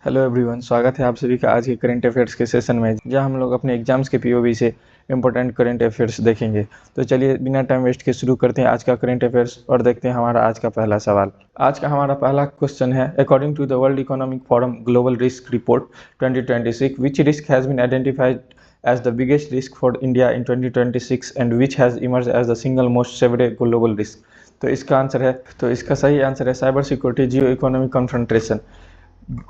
Hello everyone, स्वागत है आप सभी का आज के करंट अफेयर्स के सेशन में, जहां हम लोग अपने एग्जाम्स के पीओवी से इंपॉर्टेंट करंट अफेयर्स देखेंगे। तो चलिए बिना टाइम वेस्ट के शुरू करते हैं आज का करंट अफेयर्स और देखते हैं हमारा आज का पहला सवाल। आज का हमारा पहला क्वेश्चन है, according to the World economic Forum Global Risk Report 2026, which risk has been identified as the biggest risk for India in 2026 and which has emerged as the single most severe global risk। तो इसका answer है, तो इसका सही answer है cyber security geo economic confrontation.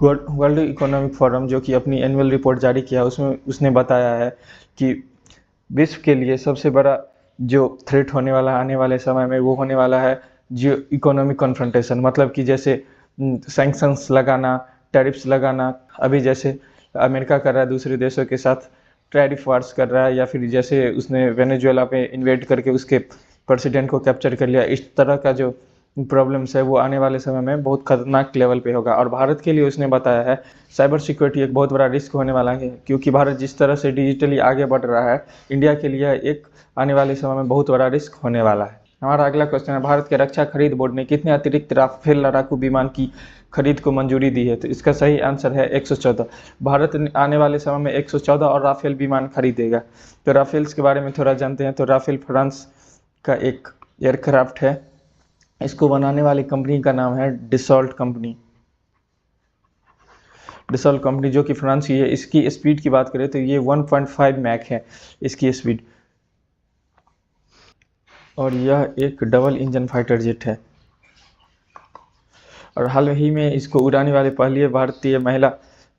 World economic forum जो कि अपनी एनुअल रिपोर्ट जारी किया उसमें उसने बताया है कि विश्व के लिए सबसे बड़ा जो थ्रेट होने वाला आने वाले समय में वो होने वाला है जियो इकोनॉमिक कॉन्फ्रंटेशन। मतलब कि जैसे सैंक्शंस लगाना, टैरिफ्स लगाना, अभी जैसे अमेरिका कर रहा है दूसरे देशों के साथ टैरिफ वार्स कर रहा है, या फिर जैसे उसने वेनेजुएला पे इन्वेड करके उसके प्रेसिडेंट को कैप्चर कर लिया। इस तरह का जो प्रॉब्लम्स है वो आने वाले समय में बहुत खतरनाक लेवल पे होगा। और भारत के लिए उसने बताया है साइबर सिक्योरिटी एक बहुत बड़ा रिस्क होने वाला है, क्योंकि भारत जिस तरह से डिजिटली आगे बढ़ रहा है, इंडिया के लिए एक आने वाले समय में बहुत बड़ा रिस्क होने वाला है। हमारा अगला क्वेश्चन है, भारत के रक्षा खरीद बोर्ड ने कितने अतिरिक्त राफेल लड़ाकू विमान की खरीद को मंजूरी दी है? तो इसका सही आंसर है 114। भारत आने वाले समय में 114 और राफेल विमान खरीदेगा। तो राफेल्स के बारे में थोड़ा जानते हैं। तो राफेल फ्रांस का एक एयरक्राफ्ट है। इसको बनाने वाली कंपनी का नाम है डिसॉल्ट कंपनी। डिसॉल्ट कंपनी जो कि फ्रांस की है। इसकी स्पीड की बात करें तो ये 1.5 मैक है इसकी स्पीड, और यह एक डबल इंजन फाइटर जेट है। और हाल ही में इसको उड़ाने वाले पहली भारतीय महिला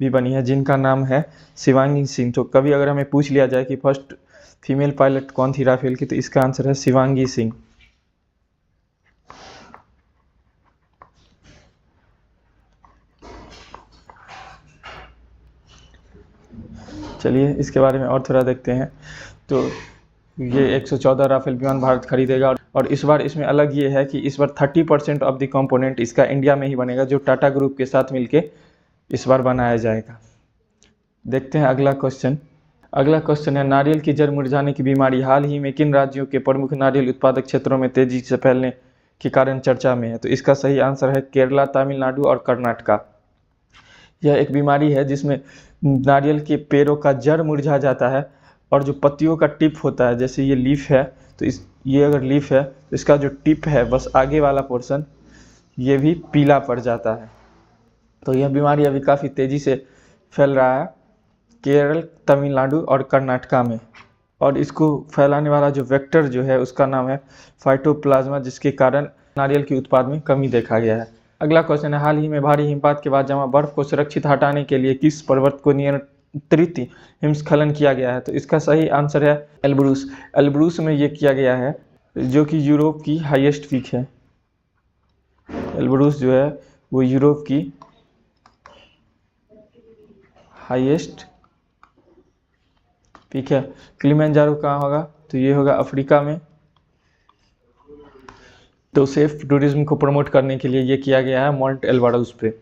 भी बनी है, जिनका नाम है शिवांगी सिंह। तो कभी अगर हमें पूछ लिया जाए कि फर्स्ट फीमेल पायलट कौन थी राफेल की, तो इसका आंसर है शिवांगी सिंह। चलिए इसके बारे में और थोड़ा देखते हैं। तो ये 114 राफेल विमान भारत खरीदेगा, और इस बार इसमें अलग ये है कि इस बार 30% ऑफ द कंपोनेंट इसका इंडिया में ही बनेगा, जो टाटा ग्रुप के साथ मिलके इस बार बनाया जाएगा। देखते हैं अगला क्वेश्चन। अगला क्वेश्चन है, नारियल की जड़ मुरझाने की बीमारी हाल ही में किन राज्यों के प्रमुख नारियल उत्पादक क्षेत्रों में तेजी से फैलने के कारण चर्चा में है? तो इसका सही आंसर है केरला, तमिलनाडु और कर्नाटका। यह एक बीमारी है जिसमें नारियल के पेड़ों का जड़ मुरझा जाता है, और जो पत्तियों का टिप होता है, जैसे ये लीफ है, तो ये अगर लीफ है तो इसका जो टिप है बस आगे वाला पोर्शन ये भी पीला पड़ जाता है। तो यह बीमारी अभी काफ़ी तेज़ी से फैल रहा है केरल, तमिलनाडु और कर्नाटका में। और इसको फैलाने वाला जो वेक्टर जो है उसका नाम है फाइटोप्लाज्मा, जिसके कारण नारियल के उत्पाद में कमी देखा गया है। अगला क्वेश्चन है, हाल ही में भारी हिमपात के बाद जमा बर्फ को सुरक्षित हटाने के लिए किस पर्वत को नियंत्रित हिमस्खलन किया गया है? तो इसका सही आंसर है एल्ब्रूस। एल्ब्रूस में ये किया गया है, जो कि यूरोप की हाईएस्ट पीक है। एल्ब्रूस जो है वो यूरोप की हाईएस्ट पीक है। किलिमंजारो कहाँ होगा? तो ये होगा अफ्रीका में। तो सेफ टूरिज्म को प्रमोट करने के लिए ये किया गया है माउंट एल्ब्रूस पे।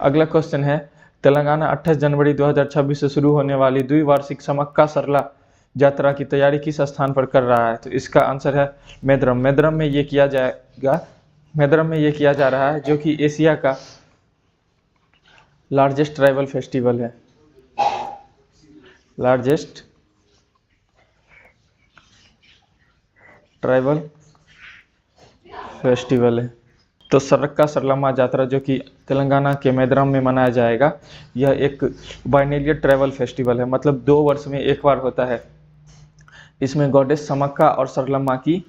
अगला क्वेश्चन है, तेलंगाना 28 जनवरी 2026 से शुरू होने वाली द्विवार्षिक समक्का सरला यात्रा की तैयारी किस स्थान पर कर रहा है? तो इसका आंसर है मेद्रम। मेद्रम में ये किया जाएगा। मेद्रम में ये किया जा रहा है, जो कि एशिया का लार्जेस्ट ट्राइबल फेस्टिवल है। लार्जेस्ट ट्राइबल फेस्टिवल है। तो सरक्का सरलम्मा यात्रा जो कि तेलंगाना के मेद्रम में मनाया जाएगा, यह एक बाइनेरियल ट्राइबल फेस्टिवल है, मतलब 2 वर्ष में एक बार होता है। इसमें गॉडेस समक्का और सरलम्मा की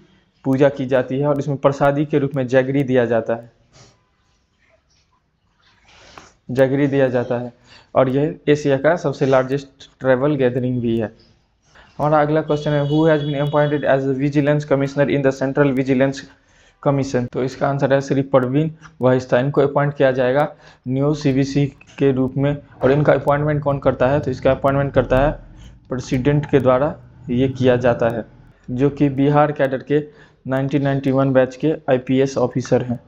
पूजा की जाती है, और इसमें प्रसादी के रूप में जैगरी दिया जाता है। जैगरी दिया जाता है, और यह एशिया का सबसे लार्जेस्ट ट्राइबल गैदरिंग भी है। हमारा अगला क्वेश्चन है, who has been appointed as the vigilance commissioner in the central vigilance commission? तो इसका आंसर है श्री परवीन वहिस्ता। इनको अपॉइंट किया जाएगा न्यू सीवीसी के रूप में। और इनका अपॉइंटमेंट कौन करता है? तो इसका अपॉइंटमेंट करता है प्रेसिडेंट के द्वारा ये किया जाता है, जो कि बिहार कैडर के 1991 बैच के IPS ऑफिसर हैं।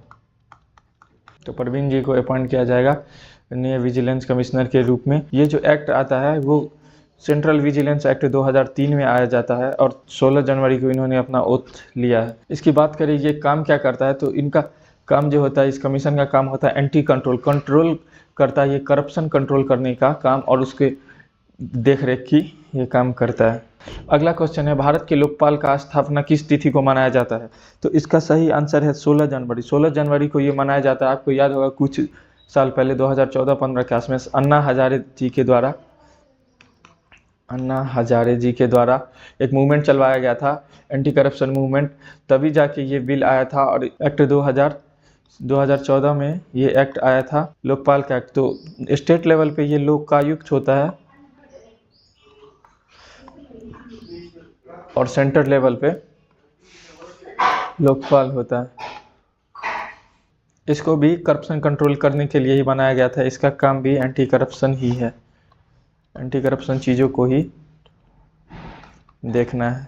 तो परवीन जी को अपॉइंट किया जाएगा न्यू विजिलेंस कमिश्नर के रूप में। ये जो एक्ट आता है वो सेंट्रल विजिलेंस एक्ट 2003 में आया जाता है, और 16 जनवरी को इन्होंने अपना ओथ लिया है। इसकी बात करें ये काम क्या करता है, तो इनका काम जो होता है, इस कमीशन का काम होता है एंटी कंट्रोल, कंट्रोल करता है ये करप्शन कंट्रोल करने का काम, और उसके देख रेख की ये काम करता है। अगला क्वेश्चन है, भारत के लोकपाल का स्थापना किस तिथि को मनाया जाता है? तो इसका सही आंसर है 16 जनवरी। 16 जनवरी को ये मनाया जाता है। आपको याद होगा कुछ साल पहले 2014-15 के आसपास अन्ना हजारे जी के द्वारा एक मूवमेंट चलवाया गया था, एंटी करप्शन मूवमेंट, तभी जाके ये बिल आया था और एक्ट 2014 में ये एक्ट आया था, लोकपाल का एक्ट। तो स्टेट लेवल पे ये लोकायुक्त होता है और सेंटर लेवल पे लोकपाल होता है। इसको भी करप्शन कंट्रोल करने के लिए ही बनाया गया था। इसका काम भी एंटी करप्शन ही है, एंटी करप्शन चीज़ों को ही देखना है।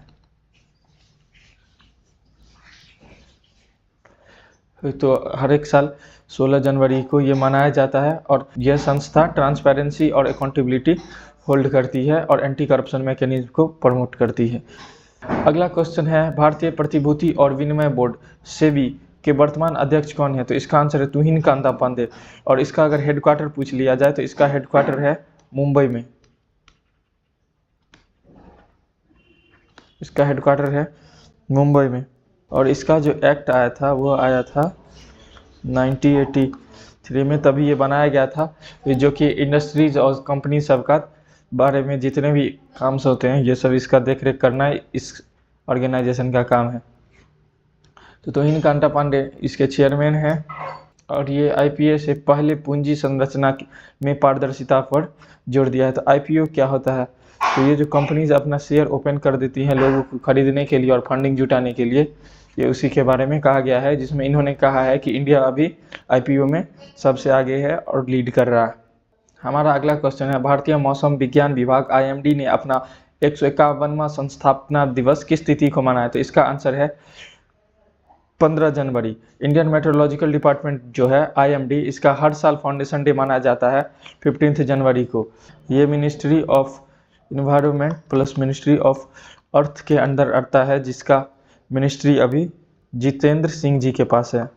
तो हर एक साल 16 जनवरी को ये मनाया जाता है और यह संस्था ट्रांसपेरेंसी और अकाउंटेबिलिटी होल्ड करती है और एंटी करप्शन मैकेनिज्म को प्रमोट करती है। अगला क्वेश्चन है, भारतीय प्रतिभूति और विनिमय बोर्ड सेबी के वर्तमान अध्यक्ष कौन है? तो इसका आंसर है तुहिन कांता पांडे। और इसका अगर हेडक्वार्टर पूछ लिया जाए तो इसका हेडक्वार्टर है मुंबई में। इसका हेडक्वार्टर है मुंबई में। और इसका जो एक्ट आया था वो आया था 1983 में, तभी ये बनाया गया था, जो कि इंडस्ट्रीज और कंपनी सब का बारे में जितने भी काम होते हैं ये सब इसका देख रेख करना इस ऑर्गेनाइजेशन का काम है। तो तुहिन कांता पांडे इसके चेयरमैन हैं और ये आईपीओ से पहले पूंजी संरचना में पारदर्शिता पर जोर दिया है। तो आईपीओ क्या होता है? तो ये जो कंपनीज अपना शेयर ओपन कर देती हैं लोगों को खरीदने के लिए और फंडिंग जुटाने के लिए, ये उसी के बारे में कहा गया है, जिसमें इन्होंने कहा है कि इंडिया अभी आईपीओ में सबसे आगे है और लीड कर रहा है। हमारा अगला क्वेश्चन है, भारतीय मौसम विज्ञान विभाग आईएमडी ने अपना 151वां संस्थापना दिवस किस तिथि को मनाया? तो इसका आंसर है 15 जनवरी। इंडियन मेट्रोलॉजिकल डिपार्टमेंट जो है आईएमडी, इसका हर साल फाउंडेशन डे मनाया जाता है 15 जनवरी को। ये ministry of environment plus ministry of earth के अंदर आता है, जिसका मिनिस्ट्री अभी जितेंद्र सिंह जी के पास है।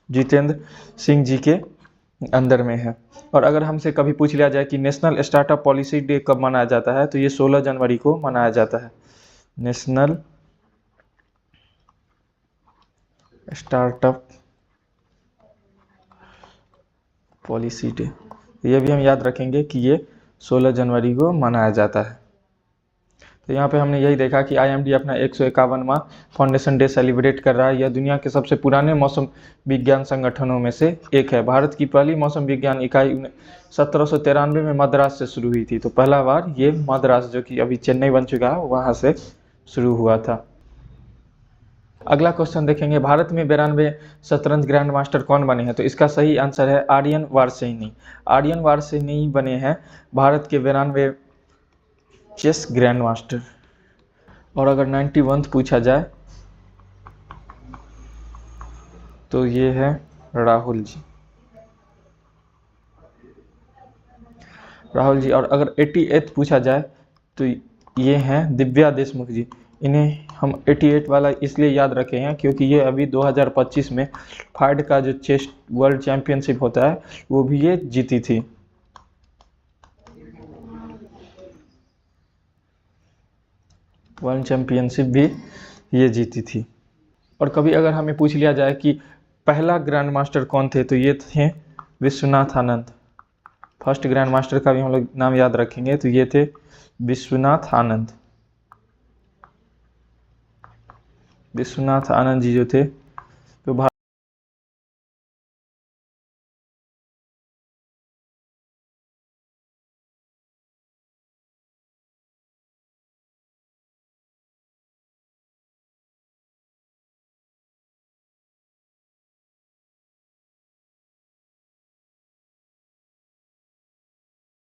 जितेंद्र सिंह जी के अंदर में है। और अगर हमसे कभी पूछ लिया जाए कि नेशनल स्टार्टअप पॉलिसी डे कब मनाया जाता है, तो ये 16 जनवरी को मनाया जाता है, नेशनल स्टार्टअप पॉलिसी डे। ये भी हम याद रखेंगे कि ये 16 जनवरी को मनाया जाता है। तो यहाँ पे हमने यही देखा कि आईएमडी अपना 151वां फाउंडेशन डे सेलिब्रेट कर रहा है। यह दुनिया के सबसे पुराने मौसम विज्ञान संगठनों में से एक है। भारत की पहली मौसम विज्ञान इकाई 1793 में मद्रास से शुरू हुई थी। तो पहला बार ये मद्रास, जो कि अभी चेन्नई बन चुका है, वहाँ से शुरू हुआ था। अगला क्वेश्चन देखेंगे, भारत में 92 शतरंज ग्रैंड मास्टर कौन बने हैं? तो इसका सही आंसर है आर्यन वारसेनी। आर्यन वारसेनी बने हैं भारत के 92 चेस ग्रैंड मास्टर। और अगर 91 पूछा जाए तो ये है राहुल जी। और अगर 88 पूछा जाए तो ये हैं दिव्या देशमुख जी। इन्हें हम 88 वाला इसलिए याद रखे हैं क्योंकि ये अभी 2025 में फाइड का जो चेस वर्ल्ड चैंपियनशिप होता है वो भी ये जीती थी। वर्ल्ड चैंपियनशिप भी ये जीती थी। और कभी अगर हमें पूछ लिया जाए कि पहला ग्रैंड मास्टर कौन थे, तो ये थे Vishwanath Anand. First grand master का भी हम लोग नाम याद रखेंगे, तो ये थे विश्वनाथ आनंद। विश्वनाथ आनंद जी जो थे तो